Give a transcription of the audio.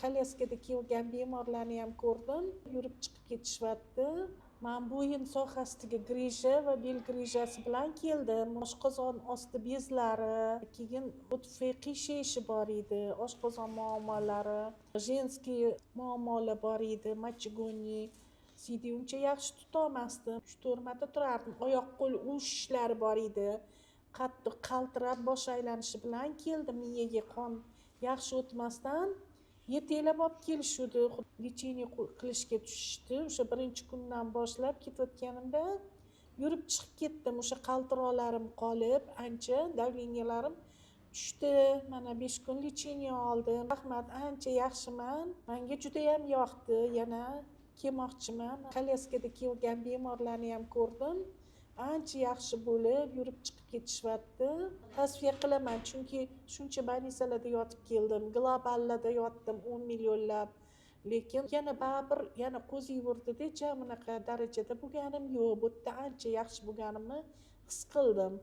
kolyaskada kelgan bemorlarni ham ko'rdim, yurib chiqib ketishyapti. Men bo'yin sohasidagi grija va bel grijasi bilan keldim. Oshqozon osti bezlari, keyin o'tfiy qiyshayshi bor edi, oshqozon muammolari, jenskiy muammolar bor edi, mochegoniy. Siydik uncha yaxshi tutolmasdim. 3-4 marta turardim. Oyoq qo'l uvishishlar bor edi. Qattiq qaltirab bosh aylanishi bilan keldim. Miyaga qon yaxshi o'tmasdan yetaklab olib kelishdi. Lecheniya qilishga tushishdi. O'sha birinchi kundan boshlab ketayotganimda yurib chiqib ketdim. O'sha qaltiroqlarim qolib, ancha davleniyalarim tushdi. Mana 5 kun lecheniya oldim. Rahmat, ancha yaxshiman. Menga juda ham yoqdi. Yana kelmoqchiman. Kolyaskada kelgan bemorlarni ham ko'rdim. Ancha yaxshi bo'lib, yurib chiqib ketishyapti. Tavsiya qilaman, chunki shuncha больницаlarda yotib keldim. Globallarda yotdim 10 millionlab. Lekin yana baribir yana qo'zi yugurdida, bunaqa darajada bo'lganim yo'q. Bu yerda ancha yaxshi bo'lganimni his qildim.